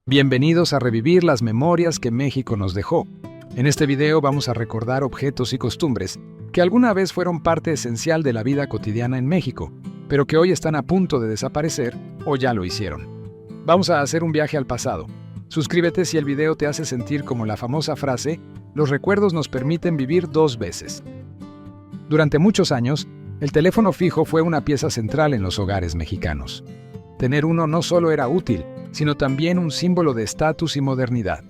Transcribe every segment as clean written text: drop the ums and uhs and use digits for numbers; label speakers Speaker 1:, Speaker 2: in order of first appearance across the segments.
Speaker 1: Bienvenidos a revivir las memorias que México nos dejó. En este video vamos a recordar objetos y costumbres que alguna vez fueron parte esencial de la vida cotidiana en México, pero que hoy están a punto de desaparecer o ya lo hicieron. Vamos a hacer un viaje al pasado. Suscríbete si el video te hace sentir como la famosa frase, los recuerdos nos permiten vivir dos veces. Durante muchos años, el teléfono fijo fue una pieza central en los hogares mexicanos. Tener uno no solo era útil, sino también un símbolo de estatus y modernidad.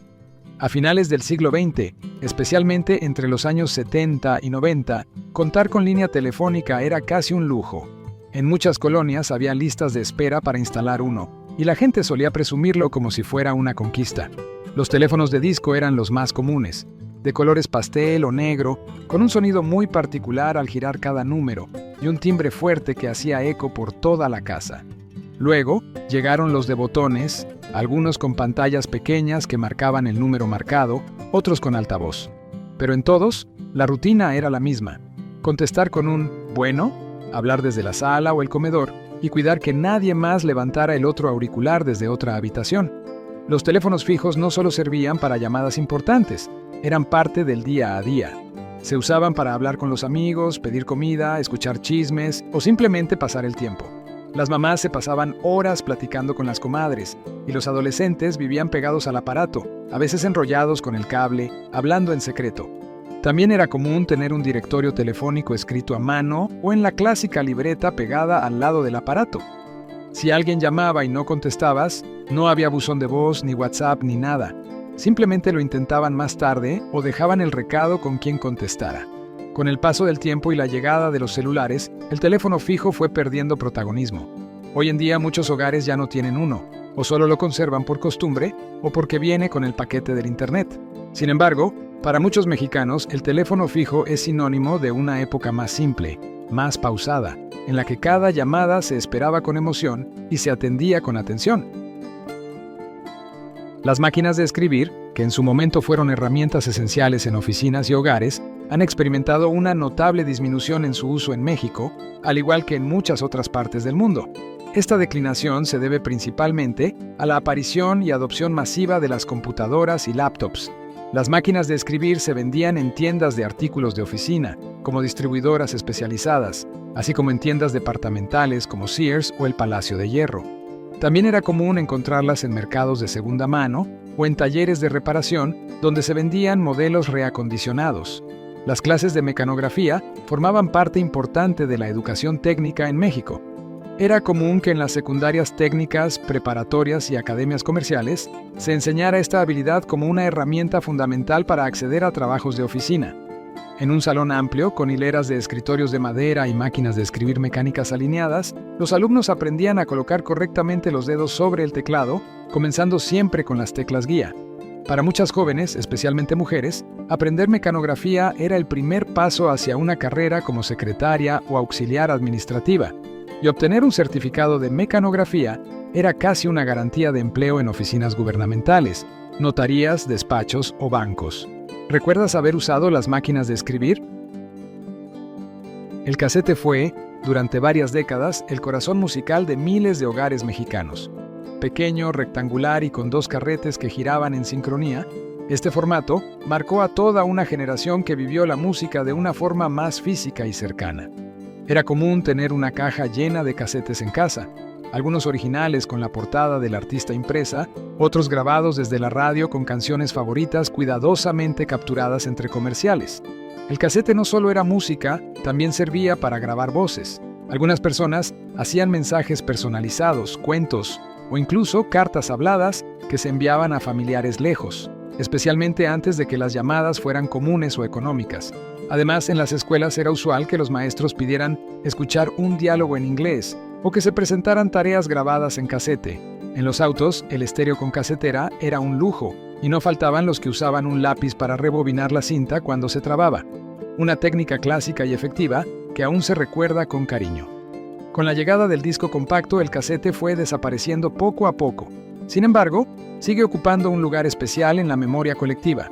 Speaker 1: A finales del siglo XX, especialmente entre los años 70 y 90, contar con línea telefónica era casi un lujo. En muchas colonias había listas de espera para instalar uno, y la gente solía presumirlo como si fuera una conquista. Los teléfonos de disco eran los más comunes, de colores pastel o negro, con un sonido muy particular al girar cada número, y un timbre fuerte que hacía eco por toda la casa. Luego, llegaron los de botones, algunos con pantallas pequeñas que marcaban el número marcado, otros con altavoz. Pero en todos, la rutina era la misma. Contestar con un «bueno», hablar desde la sala o el comedor y cuidar que nadie más levantara el otro auricular desde otra habitación. Los teléfonos fijos no solo servían para llamadas importantes, eran parte del día a día. Se usaban para hablar con los amigos, pedir comida, escuchar chismes o simplemente pasar el tiempo. Las mamás se pasaban horas platicando con las comadres, y los adolescentes vivían pegados al aparato, a veces enrollados con el cable, hablando en secreto. También era común tener un directorio telefónico escrito a mano o en la clásica libreta pegada al lado del aparato. Si alguien llamaba y no contestabas, no había buzón de voz, ni WhatsApp, ni nada. Simplemente lo intentaban más tarde o dejaban el recado con quien contestara. Con el paso del tiempo y la llegada de los celulares, el teléfono fijo fue perdiendo protagonismo. Hoy en día muchos hogares ya no tienen uno, o solo lo conservan por costumbre o porque viene con el paquete del Internet. Sin embargo, para muchos mexicanos, el teléfono fijo es sinónimo de una época más simple, más pausada, en la que cada llamada se esperaba con emoción y se atendía con atención. Las máquinas de escribir, que en su momento fueron herramientas esenciales en oficinas y hogares, han experimentado una notable disminución en su uso en México, al igual que en muchas otras partes del mundo. Esta declinación se debe principalmente a la aparición y adopción masiva de las computadoras y laptops. Las máquinas de escribir se vendían en tiendas de artículos de oficina, como distribuidoras especializadas, así como en tiendas departamentales como Sears o el Palacio de Hierro. También era común encontrarlas en mercados de segunda mano o en talleres de reparación donde se vendían modelos reacondicionados. Las clases de mecanografía formaban parte importante de la educación técnica en México. Era común que en las secundarias técnicas, preparatorias y academias comerciales se enseñara esta habilidad como una herramienta fundamental para acceder a trabajos de oficina. En un salón amplio, con hileras de escritorios de madera y máquinas de escribir mecánicas alineadas, los alumnos aprendían a colocar correctamente los dedos sobre el teclado, comenzando siempre con las teclas guía. Para muchas jóvenes, especialmente mujeres, aprender mecanografía era el primer paso hacia una carrera como secretaria o auxiliar administrativa, y obtener un certificado de mecanografía era casi una garantía de empleo en oficinas gubernamentales, notarías, despachos o bancos. ¿Recuerdas haber usado las máquinas de escribir? El casete fue, durante varias décadas, el corazón musical de miles de hogares mexicanos. Pequeño, rectangular y con dos carretes que giraban en sincronía, este formato marcó a toda una generación que vivió la música de una forma más física y cercana. Era común tener una caja llena de casetes en casa, algunos originales con la portada del artista impresa, otros grabados desde la radio con canciones favoritas cuidadosamente capturadas entre comerciales. El casete no solo era música, también servía para grabar voces. Algunas personas hacían mensajes personalizados, cuentos o incluso cartas habladas que se enviaban a familiares lejos, especialmente antes de que las llamadas fueran comunes o económicas. Además, en las escuelas era usual que los maestros pidieran escuchar un diálogo en inglés o que se presentaran tareas grabadas en casete. En los autos, el estéreo con casetera era un lujo, y no faltaban los que usaban un lápiz para rebobinar la cinta cuando se trababa. Una técnica clásica y efectiva que aún se recuerda con cariño. Con la llegada del disco compacto, el casete fue desapareciendo poco a poco. Sin embargo, sigue ocupando un lugar especial en la memoria colectiva.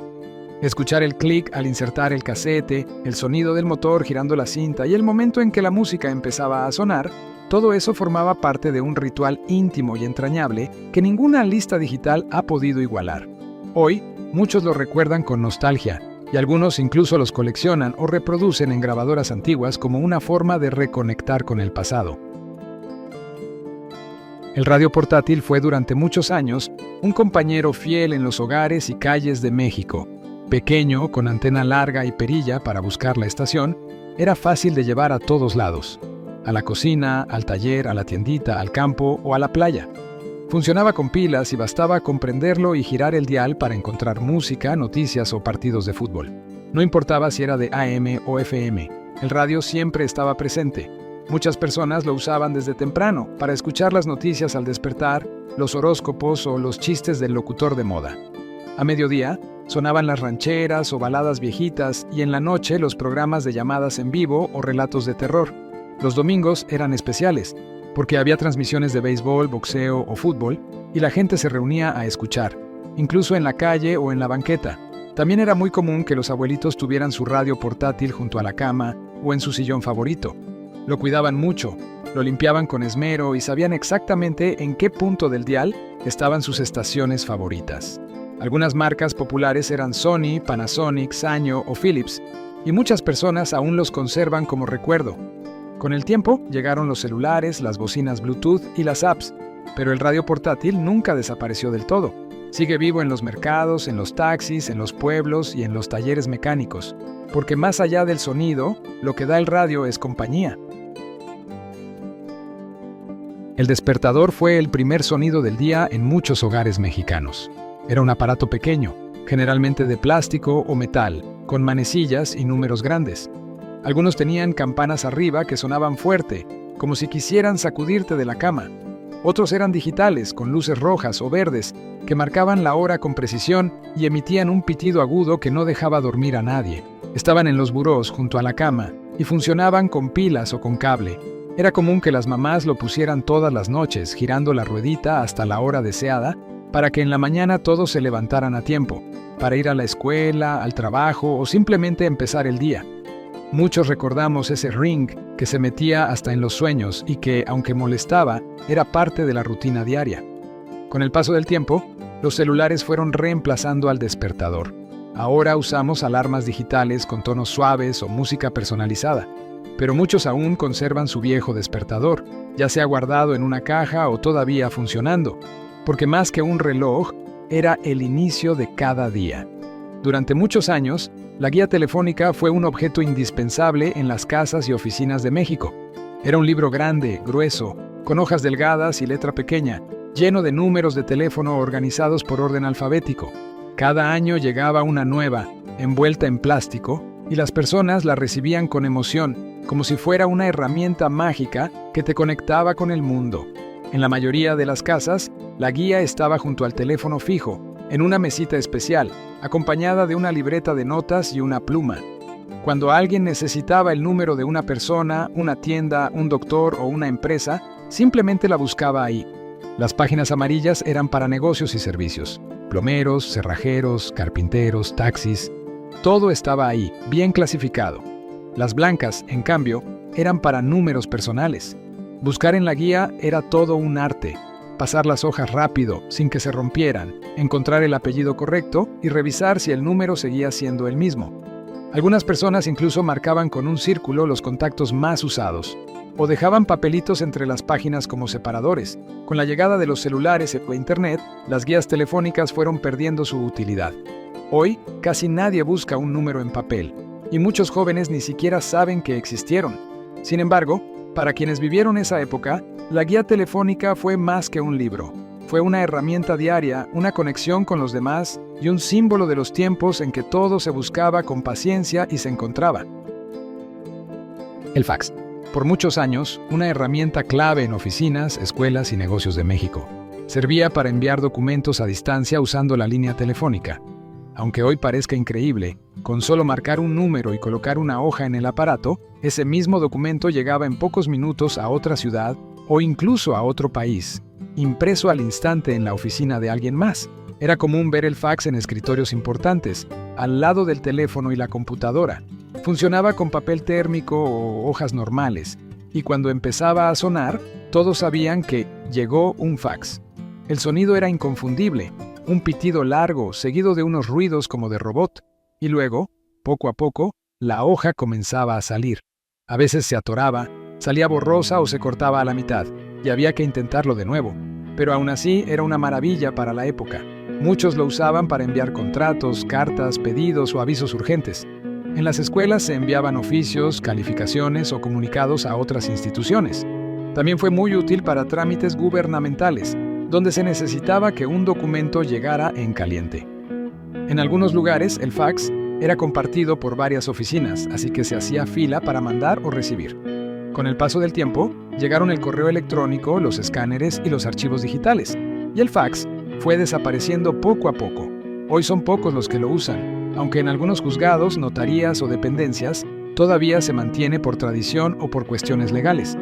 Speaker 1: Escuchar el clic al insertar el casete, el sonido del motor girando la cinta y el momento en que la música empezaba a sonar, Todo eso formaba parte de un ritual íntimo y entrañable que ninguna lista digital ha podido igualar. Hoy, muchos lo recuerdan con nostalgia, y algunos incluso los coleccionan o reproducen en grabadoras antiguas como una forma de reconectar con el pasado. El radio portátil fue durante muchos años un compañero fiel en los hogares y calles de México. Pequeño, con antena larga y perilla para buscar la estación, era fácil de llevar a todos lados. A la cocina, al taller, a la tiendita, al campo o a la playa. Funcionaba con pilas y bastaba con prenderlo y girar el dial para encontrar música, noticias o partidos de fútbol. No importaba si era de AM o FM, el radio siempre estaba presente. Muchas personas lo usaban desde temprano para escuchar las noticias al despertar, los horóscopos o los chistes del locutor de moda. A mediodía, sonaban las rancheras o baladas viejitas y en la noche los programas de llamadas en vivo o relatos de terror. Los domingos eran especiales, porque había transmisiones de béisbol, boxeo o fútbol, y la gente se reunía a escuchar, incluso en la calle o en la banqueta. También era muy común que los abuelitos tuvieran su radio portátil junto a la cama o en su sillón favorito. Lo cuidaban mucho, lo limpiaban con esmero y sabían exactamente en qué punto del dial estaban sus estaciones favoritas. Algunas marcas populares eran Sony, Panasonic, Sanyo o Philips, y muchas personas aún los conservan como recuerdo. Con el tiempo llegaron los celulares, las bocinas Bluetooth y las apps, pero el radio portátil nunca desapareció del todo. Sigue vivo en los mercados, en los taxis, en los pueblos y en los talleres mecánicos, porque más allá del sonido, lo que da el radio es compañía. El despertador fue el primer sonido del día en muchos hogares mexicanos. Era un aparato pequeño, generalmente de plástico o metal, con manecillas y números grandes. Algunos tenían campanas arriba que sonaban fuerte, como si quisieran sacudirte de la cama. Otros eran digitales, con luces rojas o verdes, que marcaban la hora con precisión y emitían un pitido agudo que no dejaba dormir a nadie. Estaban en los burós junto a la cama y funcionaban con pilas o con cable. Era común que las mamás lo pusieran todas las noches, girando la ruedita hasta la hora deseada, para que en la mañana todos se levantaran a tiempo, para ir a la escuela, al trabajo o simplemente empezar el día. Muchos recordamos ese ring que se metía hasta en los sueños y que, aunque molestaba, era parte de la rutina diaria. Con el paso del tiempo, los celulares fueron reemplazando al despertador. Ahora usamos alarmas digitales con tonos suaves o música personalizada, pero muchos aún conservan su viejo despertador, ya sea guardado en una caja o todavía funcionando, porque más que un reloj, era el inicio de cada día. Durante muchos años, la guía telefónica fue un objeto indispensable en las casas y oficinas de México. Era un libro grande, grueso, con hojas delgadas y letra pequeña, lleno de números de teléfono organizados por orden alfabético. Cada año llegaba una nueva, envuelta en plástico, y las personas la recibían con emoción, como si fuera una herramienta mágica que te conectaba con el mundo. En la mayoría de las casas, la guía estaba junto al teléfono fijo, en una mesita especial, acompañada de una libreta de notas y una pluma. Cuando alguien necesitaba el número de una persona, una tienda, un doctor o una empresa, simplemente la buscaba ahí. Las páginas amarillas eran para negocios y servicios. Plomeros, cerrajeros, carpinteros, taxis. Todo estaba ahí, bien clasificado. Las blancas, en cambio, eran para números personales. Buscar en la guía era todo un arte. Pasar las hojas rápido, sin que se rompieran, encontrar el apellido correcto y revisar si el número seguía siendo el mismo. Algunas personas incluso marcaban con un círculo los contactos más usados, o dejaban papelitos entre las páginas como separadores. Con la llegada de los celulares e Internet, las guías telefónicas fueron perdiendo su utilidad. Hoy, casi nadie busca un número en papel, y muchos jóvenes ni siquiera saben que existieron. Sin embargo, para quienes vivieron esa época, la guía telefónica fue más que un libro. Fue una herramienta diaria, una conexión con los demás y un símbolo de los tiempos en que todo se buscaba con paciencia y se encontraba. El fax. Por muchos años, una herramienta clave en oficinas, escuelas y negocios de México. Servía para enviar documentos a distancia usando la línea telefónica. Aunque hoy parezca increíble, con solo marcar un número y colocar una hoja en el aparato, ese mismo documento llegaba en pocos minutos a otra ciudad o incluso a otro país, impreso al instante en la oficina de alguien más. Era común ver el fax en escritorios importantes, al lado del teléfono y la computadora. Funcionaba con papel térmico o hojas normales, y cuando empezaba a sonar, todos sabían que llegó un fax. El sonido era inconfundible, un pitido largo seguido de unos ruidos como de robot, y luego, poco a poco, la hoja comenzaba a salir. A veces se atoraba, salía borrosa o se cortaba a la mitad, y había que intentarlo de nuevo. Pero aún así era una maravilla para la época. Muchos lo usaban para enviar contratos, cartas, pedidos o avisos urgentes. En las escuelas se enviaban oficios, calificaciones o comunicados a otras instituciones. También fue muy útil para trámites gubernamentales, donde se necesitaba que un documento llegara en caliente. En algunos lugares, el fax era compartido por varias oficinas, así que se hacía fila para mandar o recibir. Con el paso del tiempo, llegaron el correo electrónico, los escáneres y los archivos digitales, y el fax fue desapareciendo poco a poco. Hoy son pocos los que lo usan, aunque en algunos juzgados, notarías o dependencias todavía se mantiene por tradición o por cuestiones legales.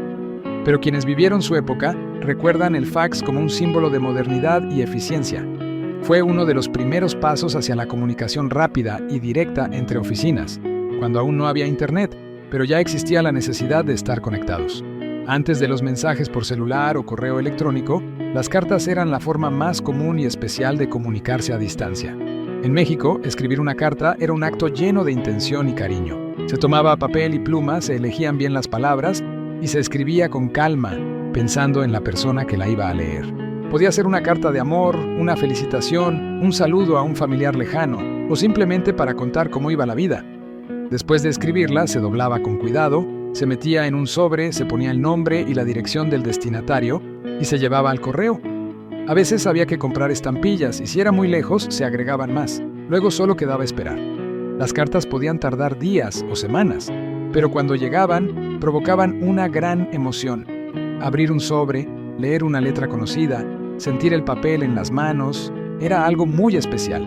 Speaker 1: Pero quienes vivieron su época recuerdan el fax como un símbolo de modernidad y eficiencia. Fue uno de los primeros pasos hacia la comunicación rápida y directa entre oficinas, cuando aún no había internet, pero ya existía la necesidad de estar conectados. Antes de los mensajes por celular o correo electrónico, las cartas eran la forma más común y especial de comunicarse a distancia. En México, escribir una carta era un acto lleno de intención y cariño. Se tomaba papel y pluma, se elegían bien las palabras y se escribía con calma, pensando en la persona que la iba a leer. Podía ser una carta de amor, una felicitación, un saludo a un familiar lejano, o simplemente para contar cómo iba la vida. Después de escribirla, se doblaba con cuidado, se metía en un sobre, se ponía el nombre y la dirección del destinatario y se llevaba al correo. A veces había que comprar estampillas y si era muy lejos, se agregaban más. Luego solo quedaba esperar. Las cartas podían tardar días o semanas, pero cuando llegaban, provocaban una gran emoción. Abrir un sobre, leer una letra conocida, sentir el papel en las manos, era algo muy especial.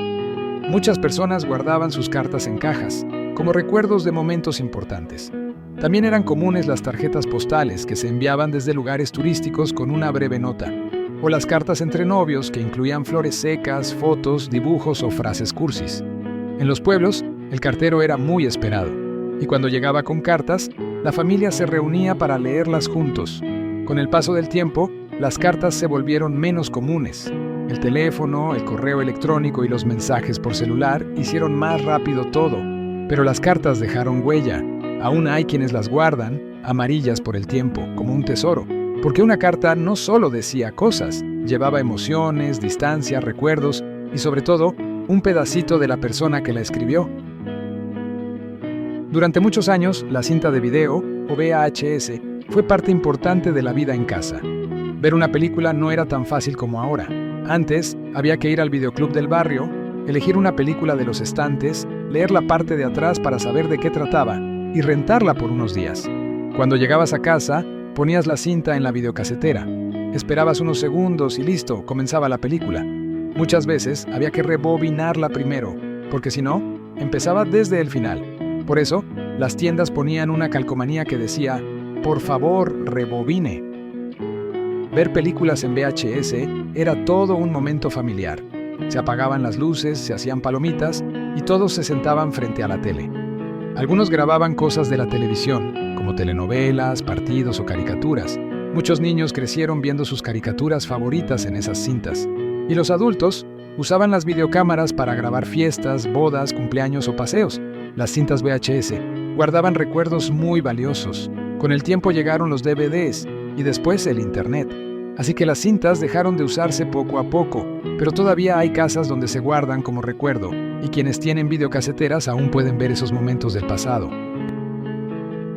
Speaker 1: Muchas personas guardaban sus cartas en cajas, como recuerdos de momentos importantes. También eran comunes las tarjetas postales que se enviaban desde lugares turísticos con una breve nota, o las cartas entre novios que incluían flores secas, fotos, dibujos o frases cursis. En los pueblos, el cartero era muy esperado, y cuando llegaba con cartas, la familia se reunía para leerlas juntos. Con el paso del tiempo, las cartas se volvieron menos comunes. El teléfono, el correo electrónico y los mensajes por celular hicieron más rápido todo, pero las cartas dejaron huella. Aún hay quienes las guardan, amarillas por el tiempo, como un tesoro, porque una carta no solo decía cosas, llevaba emociones, distancia, recuerdos y sobre todo, un pedacito de la persona que la escribió. Durante muchos años, la cinta de video, o VHS, fue parte importante de la vida en casa. Ver una película no era tan fácil como ahora. Antes, había que ir al videoclub del barrio, elegir una película de los estantes, leer la parte de atrás para saber de qué trataba y rentarla por unos días. Cuando llegabas a casa, ponías la cinta en la videocasetera. Esperabas unos segundos y listo, comenzaba la película. Muchas veces había que rebobinarla primero, porque si no, empezaba desde el final. Por eso, las tiendas ponían una calcomanía que decía, "Por favor, rebobine". Ver películas en VHS era todo un momento familiar. Se apagaban las luces, se hacían palomitas y todos se sentaban frente a la tele. Algunos grababan cosas de la televisión, como telenovelas, partidos o caricaturas. Muchos niños crecieron viendo sus caricaturas favoritas en esas cintas. Y los adultos usaban las videocámaras para grabar fiestas, bodas, cumpleaños o paseos. Las cintas VHS guardaban recuerdos muy valiosos. Con el tiempo llegaron los DVDs y después el Internet. Así que las cintas dejaron de usarse poco a poco, pero todavía hay casas donde se guardan como recuerdo, y quienes tienen videocaseteras aún pueden ver esos momentos del pasado.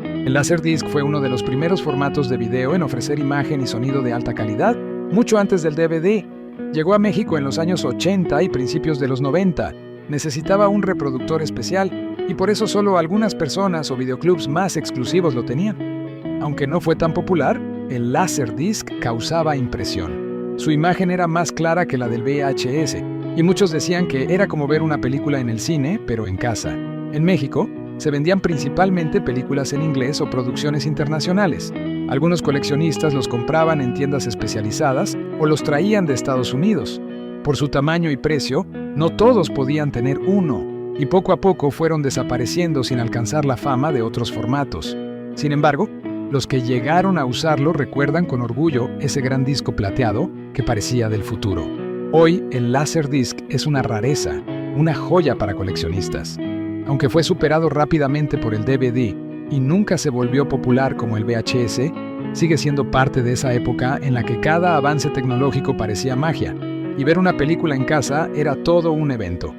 Speaker 1: El Laserdisc fue uno de los primeros formatos de video en ofrecer imagen y sonido de alta calidad, mucho antes del DVD. Llegó a México en los años 80 y principios de los 90. Necesitaba un reproductor especial, y por eso solo algunas personas o videoclubs más exclusivos lo tenían. Aunque no fue tan popular, el Laserdisc causaba impresión. Su imagen era más clara que la del VHS, y muchos decían que era como ver una película en el cine, pero en casa. En México, se vendían principalmente películas en inglés o producciones internacionales. Algunos coleccionistas los compraban en tiendas especializadas o los traían de Estados Unidos. Por su tamaño y precio, no todos podían tener uno, y poco a poco fueron desapareciendo sin alcanzar la fama de otros formatos. Sin embargo, Los que llegaron a usarlo recuerdan con orgullo ese gran disco plateado que parecía del futuro. Hoy, el Laserdisc es una rareza, una joya para coleccionistas. Aunque fue superado rápidamente por el DVD y nunca se volvió popular como el VHS, sigue siendo parte de esa época en la que cada avance tecnológico parecía magia, y ver una película en casa era todo un evento.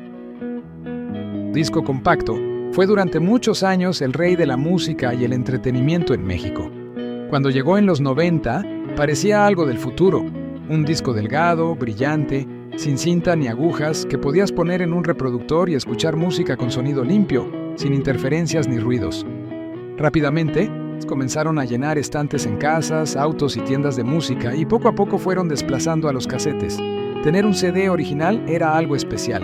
Speaker 1: Disco compacto fue durante muchos años el rey de la música y el entretenimiento en México. Cuando llegó en los 90, parecía algo del futuro, un disco delgado, brillante, sin cinta ni agujas, que podías poner en un reproductor y escuchar música con sonido limpio, sin interferencias ni ruidos. Rápidamente, comenzaron a llenar estantes en casas, autos y tiendas de música, y poco a poco fueron desplazando a los casetes. Tener un CD original era algo especial.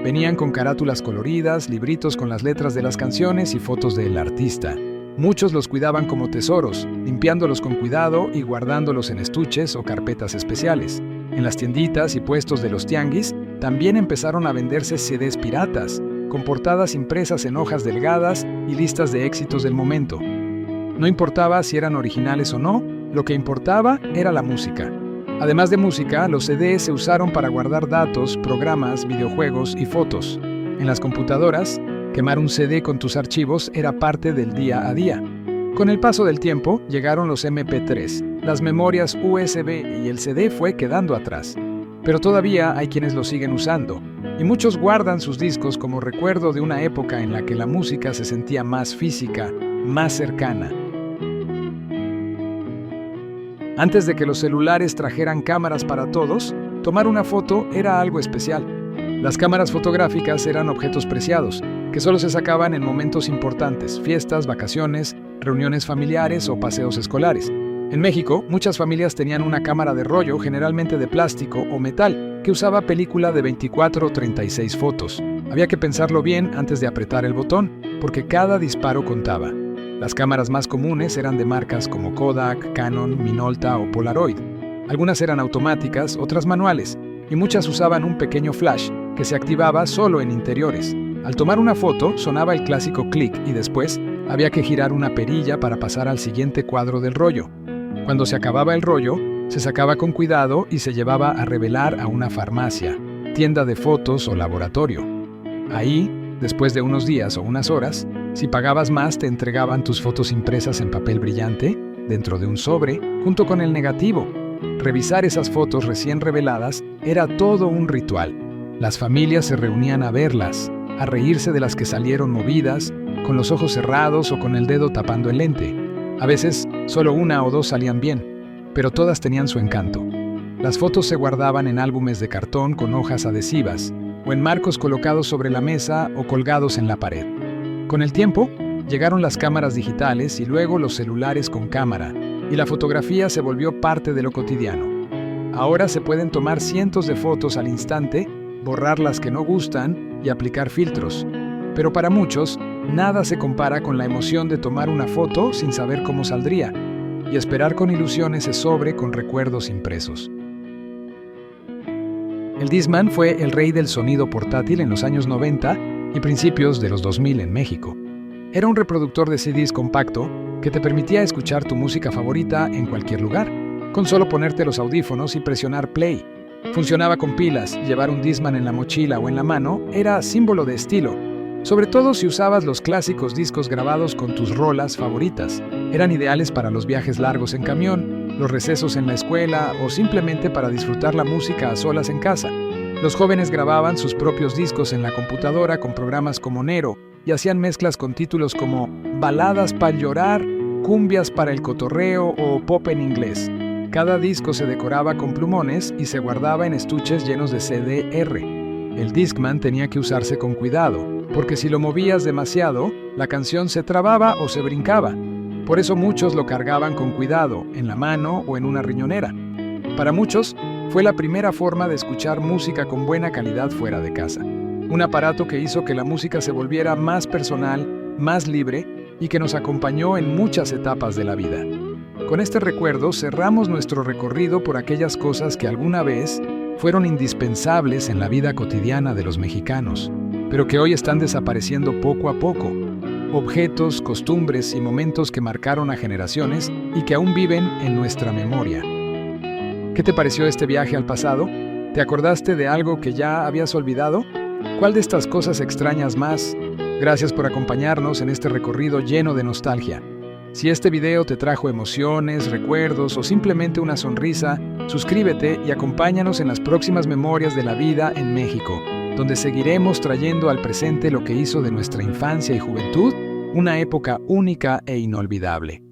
Speaker 1: Venían con carátulas coloridas, libritos con las letras de las canciones y fotos del artista. Muchos los cuidaban como tesoros, limpiándolos con cuidado y guardándolos en estuches o carpetas especiales. En las tienditas y puestos de los tianguis también empezaron a venderse CDs piratas, con portadas impresas en hojas delgadas y listas de éxitos del momento. No importaba si eran originales o no, lo que importaba era la música. Además de música, los CDs se usaron para guardar datos, programas, videojuegos y fotos. En las computadoras, quemar un CD con tus archivos era parte del día a día. Con el paso del tiempo, llegaron los MP3, las memorias USB y el CD fue quedando atrás. Pero todavía hay quienes lo siguen usando, y muchos guardan sus discos como recuerdo de una época en la que la música se sentía más física, más cercana. Antes de que los celulares trajeran cámaras para todos, tomar una foto era algo especial. Las cámaras fotográficas eran objetos preciados, que solo se sacaban en momentos importantes, fiestas, vacaciones, reuniones familiares o paseos escolares. En México, muchas familias tenían una cámara de rollo, generalmente de plástico o metal, que usaba película de 24 o 36 fotos. Había que pensarlo bien antes de apretar el botón, porque cada disparo contaba. Las cámaras más comunes eran de marcas como Kodak, Canon, Minolta o Polaroid. Algunas eran automáticas, otras manuales, y muchas usaban un pequeño flash que se activaba solo en interiores. Al tomar una foto, sonaba el clásico clic y después había que girar una perilla para pasar al siguiente cuadro del rollo. Cuando se acababa el rollo, se sacaba con cuidado y se llevaba a revelar a una farmacia, tienda de fotos o laboratorio. Ahí, después de unos días o unas horas, si pagabas más te entregaban tus fotos impresas en papel brillante, dentro de un sobre, junto con el negativo. Revisar esas fotos recién reveladas era todo un ritual. Las familias se reunían a verlas, a reírse de las que salieron movidas, con los ojos cerrados o con el dedo tapando el lente. A veces, solo una o dos salían bien, pero todas tenían su encanto. Las fotos se guardaban en álbumes de cartón con hojas adhesivas, o en marcos colocados sobre la mesa o colgados en la pared. Con el tiempo, llegaron las cámaras digitales y luego los celulares con cámara, y la fotografía se volvió parte de lo cotidiano. Ahora se pueden tomar cientos de fotos al instante, borrar las que no gustan y aplicar filtros. Pero para muchos, nada se compara con la emoción de tomar una foto sin saber cómo saldría, y esperar con ilusión ese sobre con recuerdos impresos. El Discman fue el rey del sonido portátil en los años 90 y principios de los 2000 en México. Era un reproductor de CDs compacto que te permitía escuchar tu música favorita en cualquier lugar, con solo ponerte los audífonos y presionar play. Funcionaba con pilas, llevar un Discman en la mochila o en la mano era símbolo de estilo, sobre todo si usabas los clásicos discos grabados con tus rolas favoritas. Eran ideales para los viajes largos en camión, los recesos en la escuela o simplemente para disfrutar la música a solas en casa. Los jóvenes grababan sus propios discos en la computadora con programas como Nero y hacían mezclas con títulos como Baladas para llorar, Cumbias para el cotorreo o Pop en inglés. Cada disco se decoraba con plumones y se guardaba en estuches llenos de CDR. El Discman tenía que usarse con cuidado, porque si lo movías demasiado, la canción se trababa o se brincaba. Por eso muchos lo cargaban con cuidado, en la mano o en una riñonera. Para muchos, fue la primera forma de escuchar música con buena calidad fuera de casa. Un aparato que hizo que la música se volviera más personal, más libre y que nos acompañó en muchas etapas de la vida. Con este recuerdo cerramos nuestro recorrido por aquellas cosas que alguna vez fueron indispensables en la vida cotidiana de los mexicanos, pero que hoy están desapareciendo poco a poco. objetos, costumbres y momentos que marcaron a generaciones y que aún viven en nuestra memoria. ¿Qué te pareció este viaje al pasado? ¿Te acordaste de algo que ya habías olvidado? ¿Cuál de estas cosas extrañas más? Gracias por acompañarnos en este recorrido lleno de nostalgia. Si este video te trajo emociones, recuerdos o simplemente una sonrisa, suscríbete y acompáñanos en las próximas Memorias de la Vida en México, donde seguiremos trayendo al presente lo que hizo de nuestra infancia y juventud una época única e inolvidable.